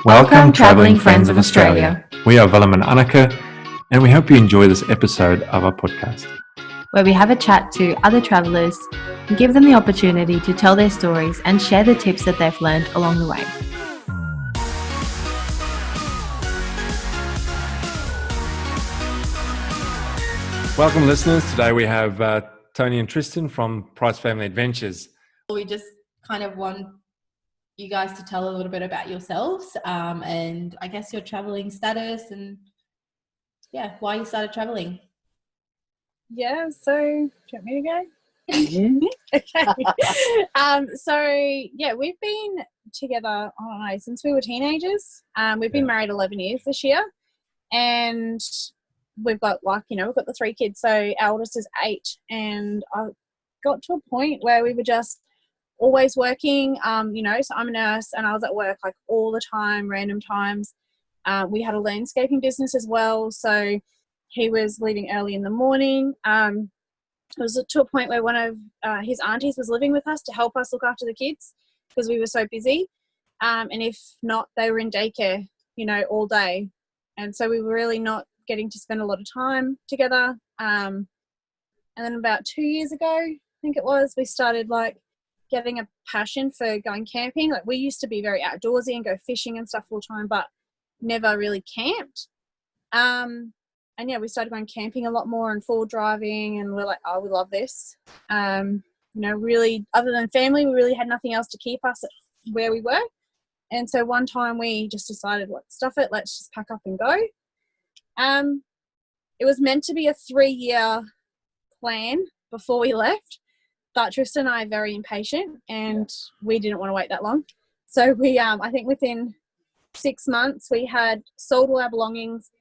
Welcome, travelling friends of Australia. We are Vellam and Annika, and we hope you enjoy this episode of our podcast, where we have a chat to other travellers and give them the opportunity to tell their stories and share the tips that they've learned along the way. Welcome, listeners. Today we have Toni and Tristan from Price Family Adventures. We just kind of want you guys to tell a little bit about yourselves and I guess your traveling status and why you started traveling. Yeah, so do you want me to go? Okay. So we've been together, I don't know, since we were teenagers. We've been married 11 years this year, and we've got we've got the 3 kids. So our oldest is 8, and I got to a point where we were just always working, so I'm a nurse and I was at work like all the time, random times. We had a landscaping business as well, so he was leaving early in the morning. It was to a point where one of his aunties was living with us to help us look after the kids because we were so busy, and if not, they were in daycare all day, and so we were really not getting to spend a lot of time together. And then about 2 years ago, I think it was, we started getting a passion for going camping. We used to be very outdoorsy and go fishing and stuff all the time, but never really camped. And we started going camping a lot more and full driving, and we're like, oh, we love this. Really, other than family, we really had nothing else to keep us at where we were. And so one time we just decided, stuff it, let's just pack up and go. It was meant to be a 3-year plan before we left. But Tristan and I are very impatient, and we didn't want to wait that long. So we, I think within 6 months, we had sold all our belongings,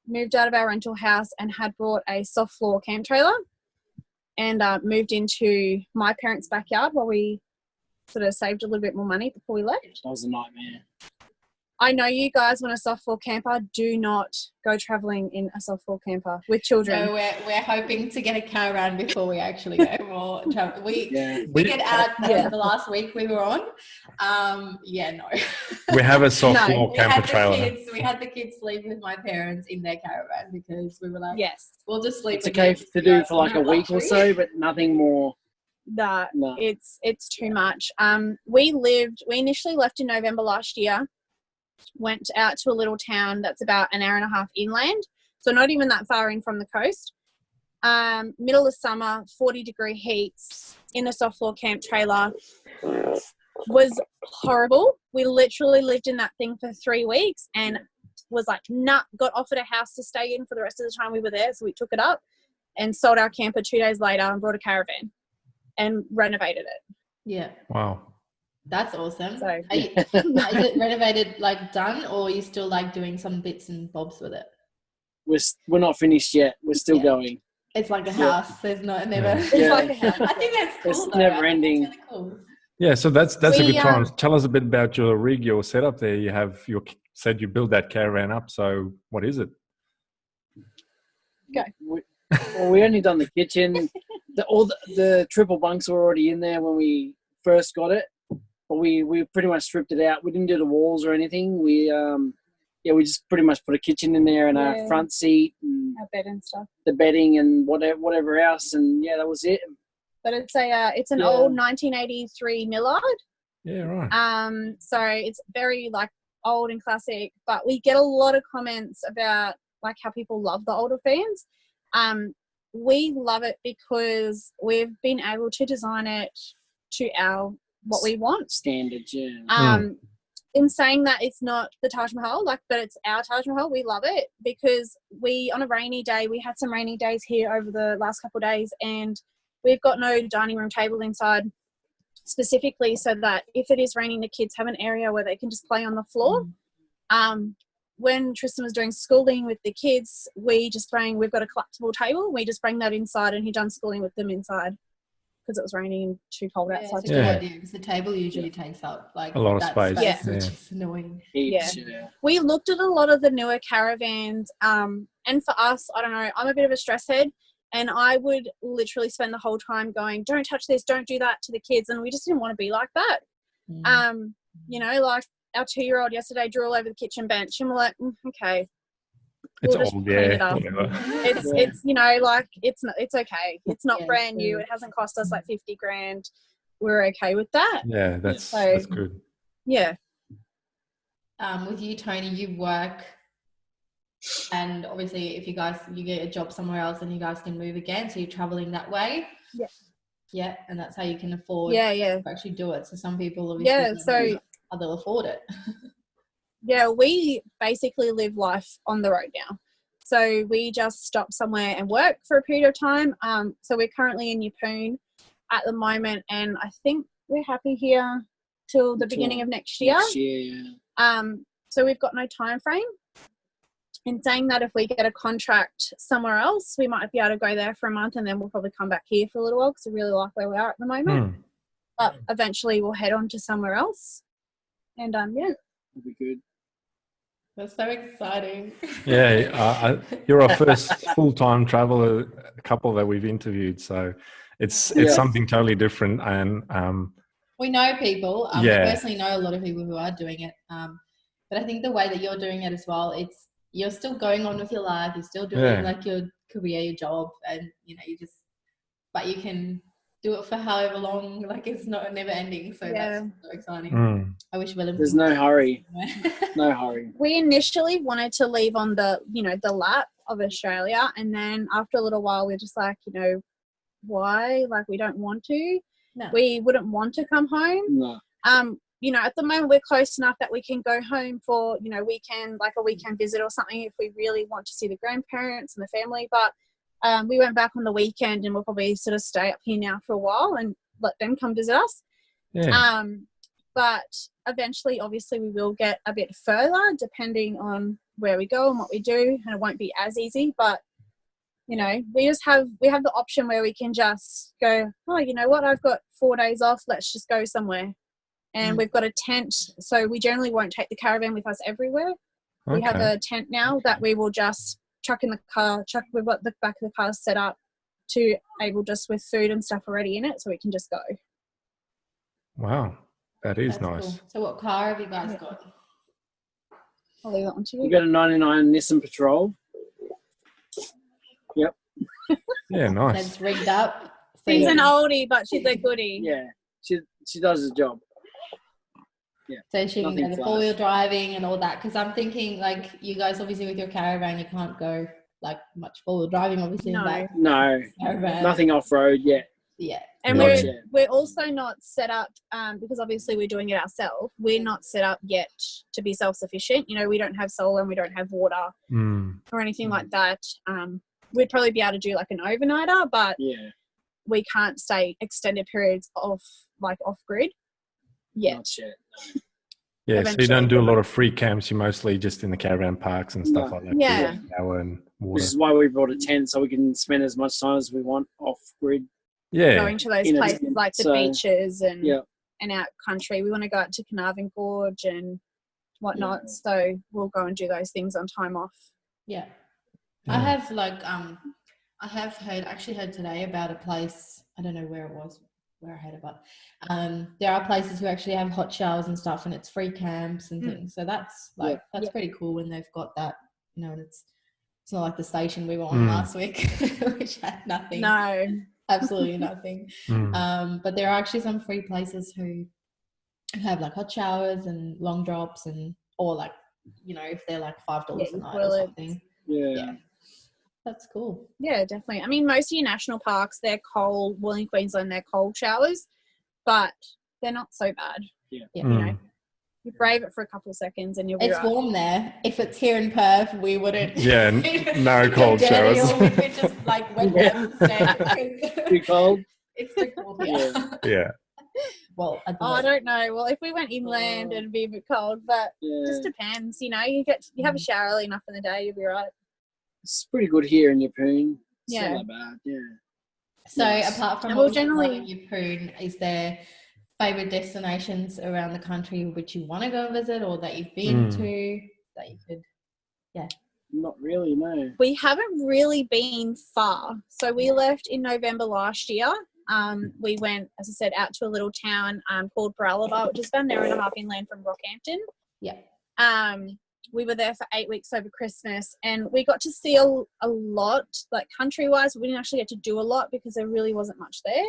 moved out of our rental house, and had brought a soft floor camp trailer and moved into my parents' backyard while we sort of saved a little bit more money before we left. That was a nightmare. I know you guys want a soft floor camper. Do not go travelling in a soft floor camper with children. No, we're hoping to get a caravan before we actually go more travel. We get out the last week we were on. No. We have a soft floor camper trailer. We had the kids sleep with my parents in their caravan because we were like, yes, we'll just sleep. It's okay to do for a week or so, but nothing more. No. It's too much. We initially left in November last year. Went out to a little town that's about an hour and a half inland, so not even that far in from the coast. Middle of summer, 40-degree heats in a soft floor camp trailer was horrible. We literally lived in that thing for 3 weeks and was like, got offered a house to stay in for the rest of the time we were there, so we took it up and sold our camper 2 days later and brought a caravan and renovated it. Yeah. Wow. That's awesome. So, is it renovated, done, or are you still doing some bits and bobs with it? We're not finished yet. We're still going. It's like a house. There's never. It's like a house. I think that's cool. It's never ending. Really cool. Yeah, so that's a good time. Tell us a bit about your rig, your setup there. You have said you built that caravan up. So what is it? Go. We only done the kitchen. All the triple bunks were already in there when we first got it. But we pretty much stripped it out. We didn't do the walls or anything. We just pretty much put a kitchen in there and a front seat and our bed and stuff. The bedding and whatever else, and that was it. But it's an old 1983 Millard. Yeah, right. So it's very old and classic. But we get a lot of comments about how people love the older fans. We love it because we've been able to design it to what we want. Standards, yeah. In saying that, it's not the Taj Mahal, but it's our Taj Mahal. We love it because on a rainy day, we had some rainy days here over the last couple of days, and we've got no dining room table inside specifically so that if it is raining, the kids have an area where they can just play on the floor. When Tristan was doing schooling with the kids, we've got a collapsible table. We just bring that inside, and he done schooling with them inside. Because it was raining and too cold outside. It's a good idea because the table usually takes up a lot of space. Which is annoying. We looked at a lot of the newer caravans, and for us, I don't know, I'm a bit of a stress head, and I would literally spend the whole time going, don't touch this, don't do that to the kids, and we just didn't want to be like that. our 2-year-old yesterday drew all over the kitchen bench, and we're like, okay, It's we'll just old, clean yeah. it up. Whatever. It's you know, like it's okay. It's not Yeah, brand new. It hasn't cost us like 50 grand. We're okay with that. Yeah, that's good. Yeah. With you, Toni, you work, and obviously if you get a job somewhere else and you guys can move again, so you're traveling that way. Yeah. Yeah, and that's how you can afford to actually do it. So some people obviously don't know how they'll afford it. Yeah, we basically live life on the road now. So we just stop somewhere and work for a period of time. So we're currently in Yeppoon at the moment, and I think we're happy here till the beginning of next year. So we've got no time frame. In saying that, if we get a contract somewhere else, we might be able to go there for a month, and then we'll probably come back here for a little while because we really like where we are at the moment. But eventually we'll head on to somewhere else. And that'll be good. That's so exciting. Yeah, you're our first full-time traveler couple that we've interviewed, so it's something totally different. And we know people. We personally know a lot of people who are doing it. But I think the way that you're doing it as well, you're still going on with your life. You're still doing like your career, your job, and but you can do it for however long. Like it's never ending. So that's so exciting. I wish there's no hurry. No hurry. We initially wanted to leave on the lap of Australia, and then after a little while, we're just like, why? Like we don't want to. No. We wouldn't want to come home. No. At the moment we're close enough that we can go home for, a weekend visit or something if we really want to see the grandparents and the family. But we went back on the weekend, and we'll probably sort of stay up here now for a while and let them come visit us. Yeah. But eventually, obviously, we will get a bit further depending on where we go and what we do, and it won't be as easy. But we have the option where we can just go, oh, you know what, I've got 4 days off, let's just go somewhere. And we've got a tent, so we generally won't take the caravan with us everywhere. Okay. We have a tent now that we will just chuck in the car. We've got the back of the car set up to able just with food and stuff already in it, so we can just go. Wow, that's nice. Cool. So what car have you guys got? I'll leave that one to you. We got a 99 Nissan Patrol. Yep. Yeah, nice. That's rigged up. She's an oldie, but she's a goodie. Yeah, she does the job. Yeah. So she can go the 4-wheel driving and all that. Because I'm thinking, like, you guys obviously with your caravan, you can't go like much 4-wheel driving, obviously. No, nothing off road yet. Yeah. And we're also not set up because obviously we're doing it ourselves. We're not set up yet to be self-sufficient. We don't have solar and we don't have water or anything like that. We'd probably be able to do like an overnighter, but we can't stay extended periods off grid yet. Not yet. Yeah, Eventually. so you don't do a lot of free camps. You're mostly just in the caravan parks and stuff like that. Yeah. Power and water. Which is why we brought a tent, so we can spend as much time as we want off grid. Yeah. Going to those places like the beaches and out country. We want to go out to Carnarvon Gorge and whatnot. Yeah. So we'll go and do those things on time off. Yeah. I have heard today about a place, I don't know where it was, where I heard about. There are places who actually have hot showers and stuff, and it's free camps and things. So that's pretty cool when they've got that, and it's not like the station we were on last week, which had nothing. No. Absolutely nothing. But there are actually some free places who have like hot showers and long drops or like, if they're like $5 a night or something. Yeah. That's cool. Yeah, definitely. I mean, most of your national parks, they're cold. Well, in Queensland, they're cold showers, but they're not so bad. Yeah. You brave it for a couple of seconds and you'll be right. Warm there. If it's here in Perth, we wouldn't. Yeah, no cold showers. Or we could just like wet instead. Too cold? It's too cold, yeah. Well, I don't know. Well, if we went inland, it'd be a bit cold, but it just depends. You have a shower early enough in the day, you'll be right. It's pretty good here in Yeppoon. It's not that bad, So apart from Yeppoon, is there favourite destinations around the country which you want to go and visit or that you've been to that you could, Not really, no. We haven't really been far. So we left in November last year. We went, as I said, out to a little town called Baralaba, which is about an hour and a half inland from Rockhampton. Yeah. We were there for 8 weeks over Christmas, and we got to see a lot, like country-wise. We didn't actually get to do a lot because there really wasn't much there.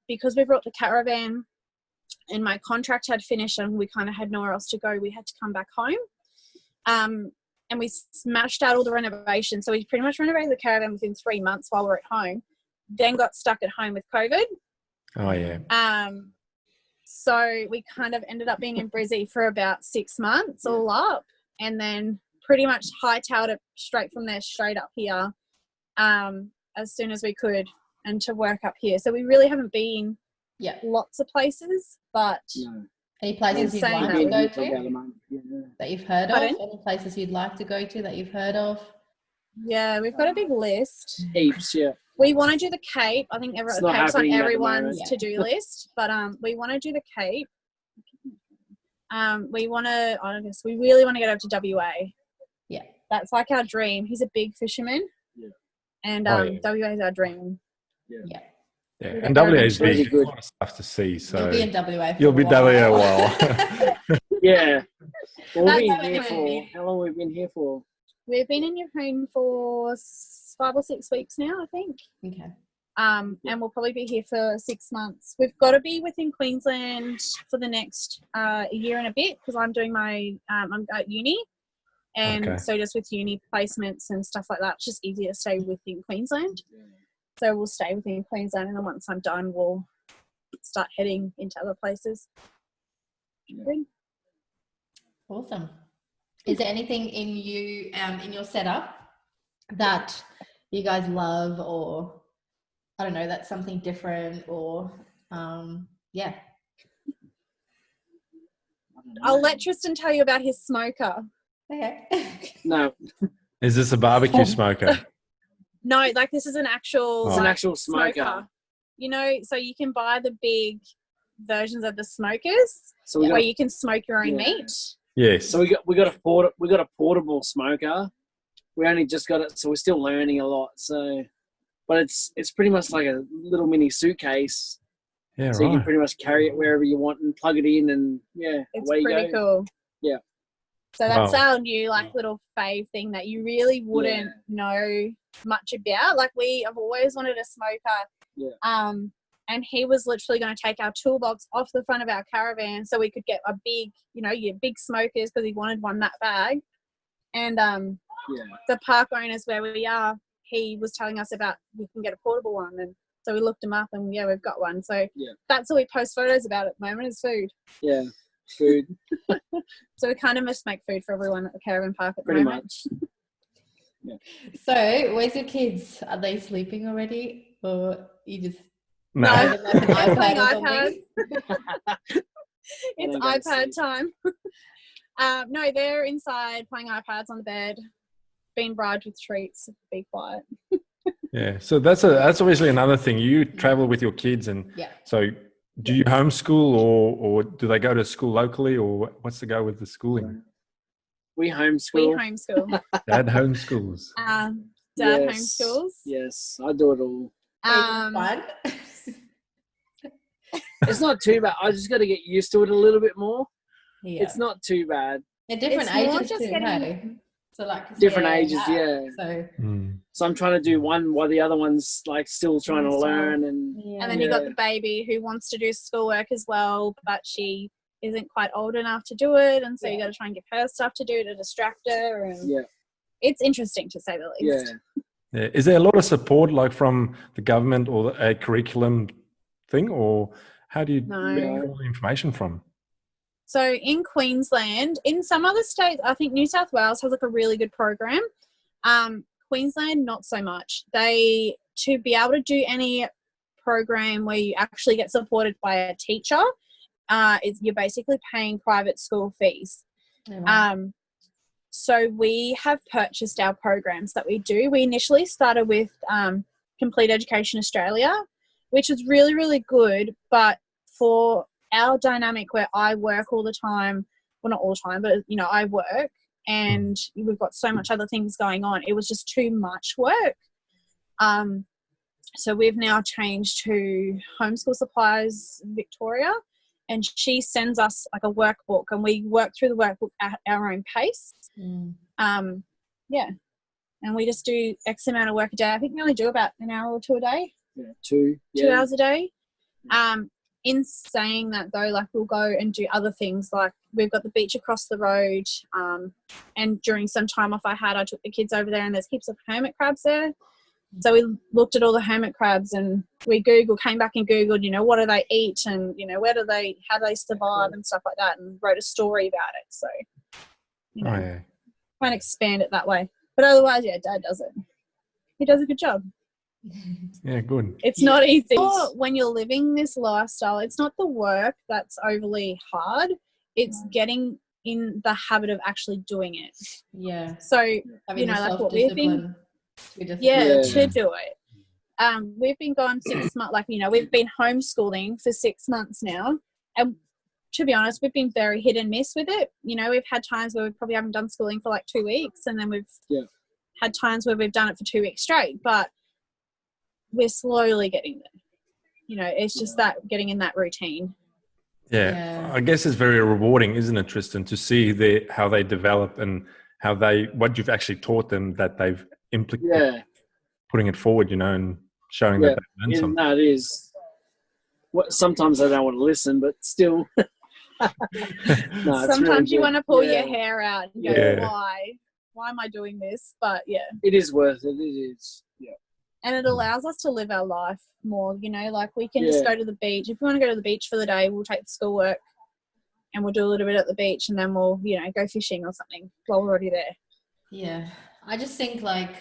Because we brought the caravan and my contract had finished and we kind of had nowhere else to go, we had to come back home. And we smashed out all the renovations. So we pretty much renovated the caravan within 3 months while we were at home, then got stuck at home with COVID. Oh, yeah. So we kind of ended up being in Brizzy for about 6 months all up, and then pretty much hightailed it straight from there, straight up here, as soon as we could, and to work up here. So we really haven't been lots of places, but any places you'd like to go to that you've heard of? Any places you'd like to go to that you've heard of? Yeah, we've got a big list. Heaps, yeah. We want to do the Cape. I think the Cape's on everyone's to-do list, but we want to do the Cape. We really want to get over to WA. Yeah. That's like our dream. He's a big fisherman. Yeah. And WA is our dream. Yeah. Yeah, and WA is big. There's a lot of stuff to see. So you'll be in WA for you'll be WA a while. Yeah. Well, how long have we been here for? We've been in your home for 5 or 6 weeks now, I think. Okay. And we'll probably be here for 6 months. We've got to be within Queensland for the next year and a bit, because I'm doing my I'm at uni, and so just with uni placements and stuff like that, it's just easier to stay within Queensland. So we'll stay within Queensland, and then once I'm done, we'll start heading into other places. Awesome. Is there anything in your setup that you guys love, or I don't know, that's something different, or I'll let Tristan tell you about his smoker. Okay. No. Is this a barbecue smoker? No, like this is an actual it's an actual smoker. You know, so you can buy the big versions of the smokers where you can smoke your own meat. Yes. So we got a portable smoker. We only just got it, so we're still learning a lot. So, but it's pretty much like a little mini suitcase. Yeah, so you can pretty much carry it wherever you want and plug it in, and it's away pretty you go. Cool. Yeah. So that's our new little fave thing that you really wouldn't know much about. Like we have always wanted a smoker. Yeah. And he was literally going to take our toolbox off the front of our caravan so we could get a big, your big smokers, because he wanted one that bag. And the park owners where we are, he was telling us about we can get a portable one, and so we looked him up, and we've got one. So that's all we post photos about at the moment is food. Yeah, food. So we kind of must make food for everyone at the caravan park at the moment. Much. Yeah. So where's your kids? Are they sleeping already, or you just? No. Playing iPad. It's iPad time. No, they're inside playing iPads on the bed, being bribed with treats. Be quiet. Yeah, so that's obviously another thing. You travel with your kids, and so do you homeschool, or do they go to school locally, or what's the go with the schooling? We homeschool. Dad homeschools. Dad homeschools. Yes, I do it all. Fun. It's not too bad. I just got to get used to it a little bit more. Yeah. It's not too bad. At different ages too, hey? So like different ages, So I'm trying to do one while the other one's like still trying to learn, and then you got the baby who wants to do schoolwork as well, but she isn't quite old enough to do it, and so you got to try and give her stuff to do to distract her, and it's interesting to say the least. Yeah. Is there a lot of support, like from the government or a curriculum thing, or how do you get all the information from? So in Queensland, in some other states, I think New South Wales has like a really good program. Queensland, not so much. To be able to do any program where you actually get supported by a teacher, you're basically paying private school fees. So we have purchased our programs that we do. We initially started with Complete Education Australia, which is really, really good. But for our dynamic where I work all the time, well, not all the time, but, I work and we've got so much other things going on, it was just too much work. So we've now changed to Homeschool Supplies Victoria, and she sends us like a workbook, and we work through the workbook at our own pace. Yeah, and we just do X amount of work a day. I think we only do about an hour or two a day. Yeah, 2 hours a day. In saying that though, like we'll go and do other things, like we've got the beach across the road, and during some time off I took the kids over there, and there's heaps of hermit crabs there. So we looked at all the hermit crabs, and we came back and Googled, you know, what do they eat, and, you know, how do they survive and stuff like that, and wrote a story about it. So, you know, try and expand it that way. But otherwise, yeah, Dad does it. He does a good job. Yeah, good. It's not easy. When you're living this lifestyle, it's not the work that's overly hard. It's getting in the habit of actually doing it. Yeah. So, having, you know, like what we've been, to do it. We've been gone 6 months, like, you know, we've been homeschooling for 6 months now. And to be honest, we've been very hit and miss with it. You know, we've had times where we probably haven't done schooling for like 2 weeks, and then we've had times where we've done it for 2 weeks straight. But we're slowly getting there. You know, it's just that getting in that routine. Yeah. I guess it's very rewarding, isn't it, Tristan, to see how they develop and what you've actually taught them, that they've implicated, putting it forward, you know, and showing that they've learned something. No, it is. Sometimes I don't want to listen, but still. Sometimes really you want to pull your hair out and go, why? Why am I doing this? But it is worth it. It is. Yeah. And it allows us to live our life more, you know, like we can just go to the beach. If we want to go to the beach for the day, we'll take the schoolwork and we'll do a little bit at the beach, and then we'll, you know, go fishing or something while we're already there. Yeah. I just think like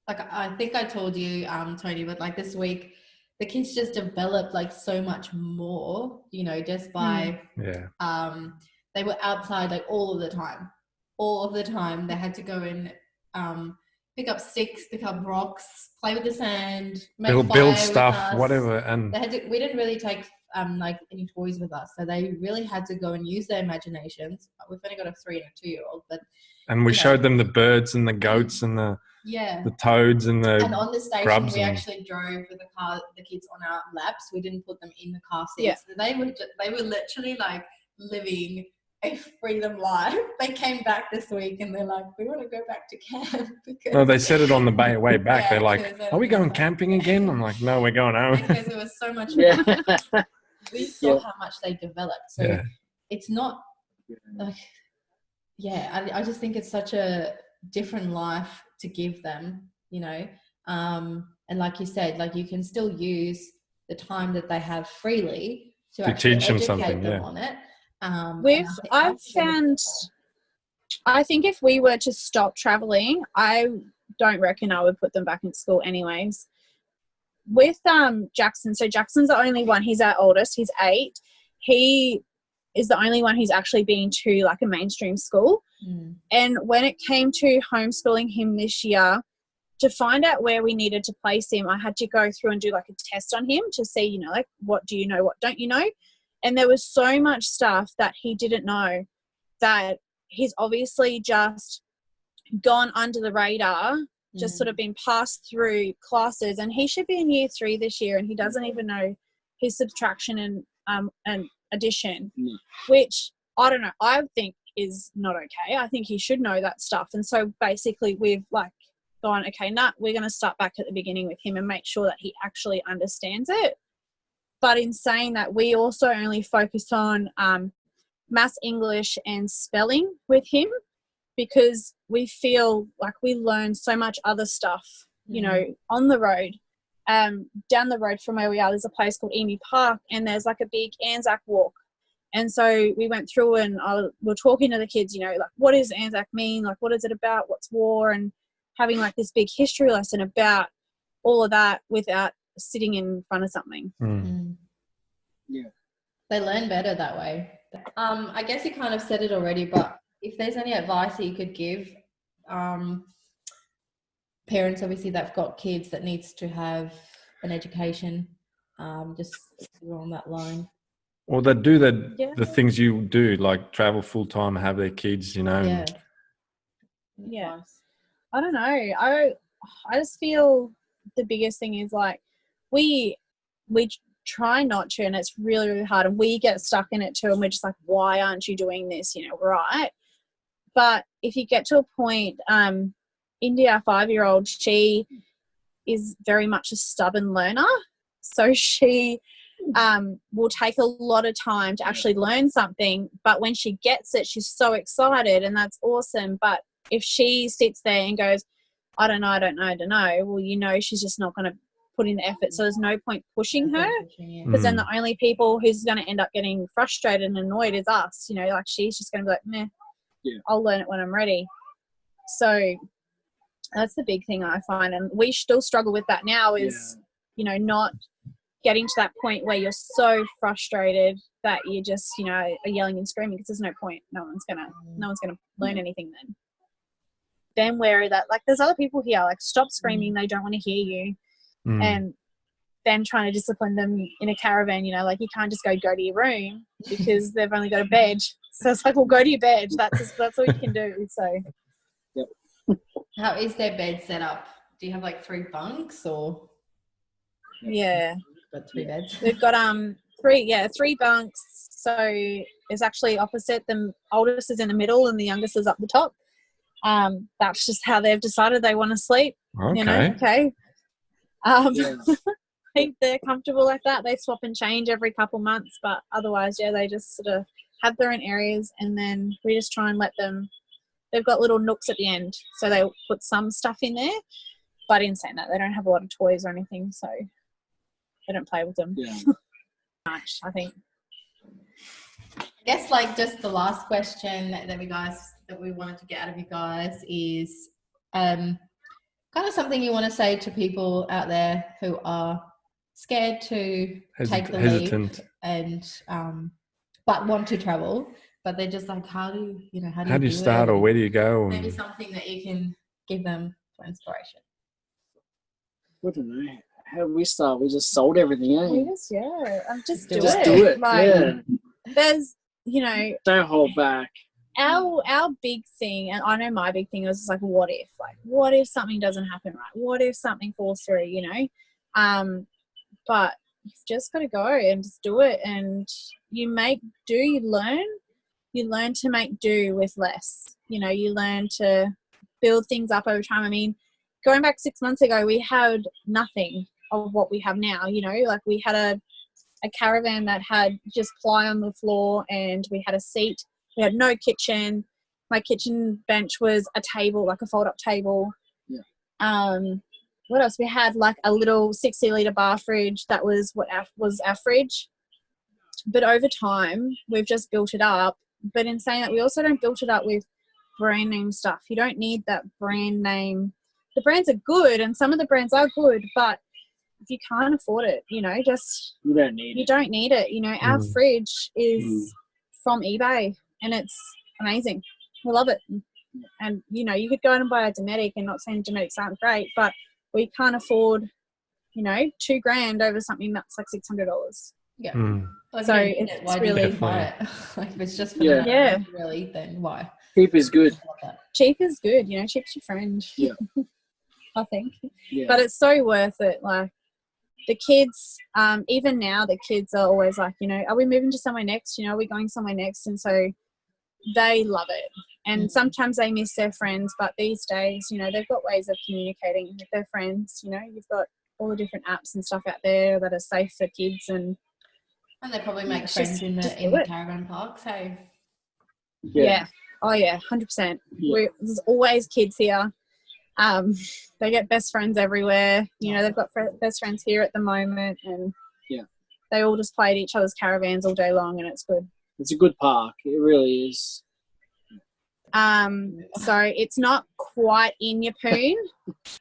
I think I told you, Toni, but like this week, the kids just developed like so much more, you know, just by, they were outside like all of the time. They had to go and, pick up sticks, pick up rocks, play with the sand, build stuff, whatever. And we didn't really take like any toys with us, so they really had to go and use their imaginations. We've only got a 3 and a 2-year-old, and we showed them the birds and the goats and the toads and on the station grubs we actually drove with the kids on our laps. We didn't put them in the car seats. So they were literally like living a freedom life. They came back this week and they're like, we want to go back to camp. No, they said it on the way back. They're like, are we going camping again? I'm like, no, we're going home. Because it was so much fun. We saw how much they developed. So it's not like, I just think it's such a different life to give them, you know. And like you said, like you can still use the time that they have freely to actually teach them educate something, them on it. I think if we were to stop traveling, I don't reckon I would put them back in school anyways. With Jackson, so Jackson's the only one, he's our oldest, he's 8. He is the only one who's actually been to like a mainstream school. And when it came to homeschooling him this year, to find out where we needed to place him, I had to go through and do like a test on him to see, you know, like what do you know, what don't you know? And there was so much stuff that he didn't know, that he's obviously just gone under the radar, just sort of been passed through classes, and he should be in year 3 this year and he doesn't even know his subtraction and addition, which I don't know, I think is not okay. I think he should know that stuff. And so basically we've like gone, okay, we're going to start back at the beginning with him and make sure that he actually understands it. But in saying that, we also only focus on maths, English and spelling with him, because we feel like we learn so much other stuff, you know, on the road. Down the road from where we are, there's a place called Emu Park, and there's like a big Anzac walk. And so we went through and we're talking to the kids, you know, like what does Anzac mean? Like what is it about? What's war? And having like this big history lesson about all of that without sitting in front of something. Yeah, they learn better that way. I guess you kind of said it already, but if there's any advice that you could give parents, obviously that've got kids that needs to have an education, just along that line, or that do the things you do, like travel full time, have their kids, you know. I don't know, I just feel the biggest thing is like we try not to, and it's really, really hard. And we get stuck in it too, and we're just like, why aren't you doing this? You know, right? But if you get to a point, India, our 5-year-old, she is very much a stubborn learner. So she will take a lot of time to actually learn something. But when she gets it, she's so excited, and that's awesome. But if she sits there and goes, I don't know, well, you know, she's just not going to put in the effort. So there's no point pushing her, because then the only people who's going to end up getting frustrated and annoyed is us. You know, like she's just going to be like, meh, I'll learn it when I'm ready. So that's the big thing I find. And we still struggle with that now is, you know, not getting to that point where you're so frustrated that you just, you know, are yelling and screaming, because there's no point. No one's going to learn anything then. Then where that, like, there's other people here, like, stop screaming, they don't want to hear you. And then trying to discipline them in a caravan, you know, like, you can't just go to your room because they've only got a bed. So it's like, well, go to your bed. That's all you can do. So how is their bed set up? Do you have like 3 bunks or? Yeah, got 3 beds. We've got 3 bunks. So it's actually opposite. The oldest is in the middle and the youngest is up the top. That's just how they've decided they want to sleep. Okay. You know, okay. I think they're comfortable like that. They swap and change every couple months, but otherwise, they just sort of have their own areas, and then we just try and let them. They've got little nooks at the end, so they put some stuff in there. But in saying that, they don't have a lot of toys or anything, so they don't play with them much, I think. I guess, like, just the last question that we wanted to get out of you guys is kind of something you want to say to people out there who are scared to take the leap and but want to travel, but they're just like, how do you start, or where do you go? Maybe something that you can give them for inspiration. I don't know. How do we start? We just sold everything, eh? We just do it. Like, there's, you know, don't hold back. Our big thing, and I know my big thing was like, what if something doesn't happen right? What if something falls through, you know? But you've just got to go and just do it, and you make do, you learn to make do with less. You know, you learn to build things up over time. I mean, going back 6 months ago, we had nothing of what we have now, you know, like we had a caravan that had just ply on the floor, and we had a seat. We had no kitchen. My kitchen bench was a table, like a fold-up table. Yeah. What else? We had like a little 60-litre bar fridge. That was was our fridge. But over time, we've just built it up. But in saying that, we also don't build it up with brand name stuff. You don't need that brand name. The brands are good, and some of the brands are good, but if you can't afford it, you know, just you don't need it. You know, our fridge is from eBay, and it's amazing. We love it. And, you know, you could go out and buy a Dometic, and not saying Dometics aren't great, but we can't afford, you know, $2,000 over something that's like $600. Yeah. Like, so it's really buy it. Like, if it's just for the really, then why? Cheap is good. Cheap is good. You know, cheap's your friend. Yeah. I think. Yeah. But it's so worth it. Like, the kids, even now, the kids are always like, you know, are we moving to somewhere next? You know, are we going somewhere next? And so they love it. And sometimes they miss their friends, but these days, you know, they've got ways of communicating with their friends. You know, you've got all the different apps and stuff out there that are safe for kids, and they probably make friends in the caravan parks. Hey. Yeah. Oh yeah, 100%. Yeah. There's always kids here. They get best friends everywhere. You know, they've got best friends here at the moment, and they all just play at each other's caravans all day long, and it's good. It's a good park. It really is. So it's not quite in Yeppoon,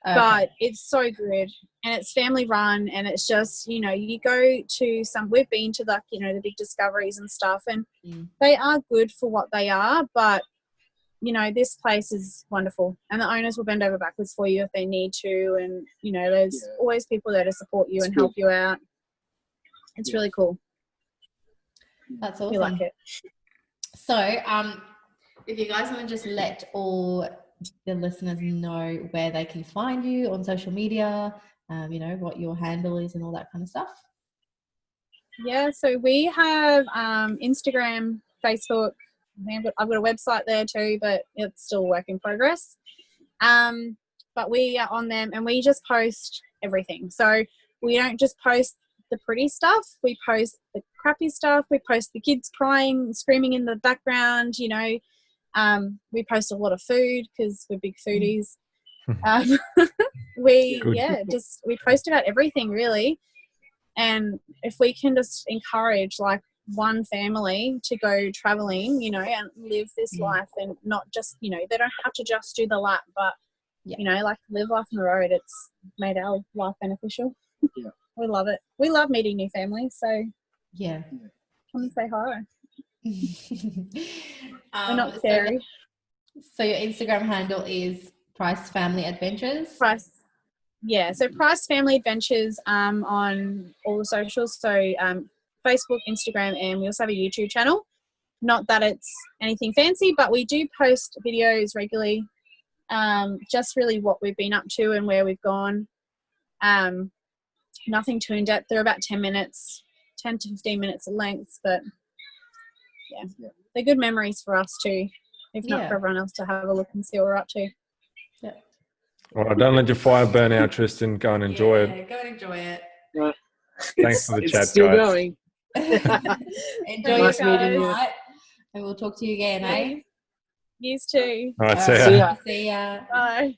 but it's so good, and it's family run, and it's just, you know, you go to we've been to, like, you know, the big discoveries and stuff, and they are good for what they are, but you know, this place is wonderful, and the owners will bend over backwards for you if they need to, and you know, there's always people there to support you and help you out. It's really cool. That's awesome. We like it. So, if you guys want to just let all the listeners know where they can find you on social media, you know, what your handle is and all that kind of stuff. Yeah, so we have Instagram, Facebook. I've got a website there too, but it's still a work in progress. But we are on them and we just post everything. So we don't just post the pretty stuff. We post the crappy stuff. We post the kids crying, screaming in the background, you know. We post a lot of food because we're big foodies. We post about everything really. And if we can just encourage like one family to go traveling, you know, and live this life and not just, you know, they don't have to just do the lap, but, you know, like live life on the road. It's made our life beneficial. Yeah. We love it. We love meeting new families. So, yeah. Come and say hi. We're not scary. So your Instagram handle is Price Family Adventures? Price. Yeah, so Price Family Adventures on all the socials. So Facebook, Instagram, and we also have a YouTube channel. Not that it's anything fancy, but we do post videos regularly. Just really what we've been up to and where we've gone. Nothing too in-depth. They're about 10 minutes, 10 to 15 minutes in length, but yeah, they're good memories for us too, if not for everyone else to have a look and see what we're up to. Yeah. All right, don't let your fire burn out, Tristan. Go and enjoy it. Go and enjoy it. Right. Thanks for the chat, still guys. Going. Enjoy nice your meeting you. night, and we'll talk to you again, eh? You too. All right, See ya. See ya. Bye.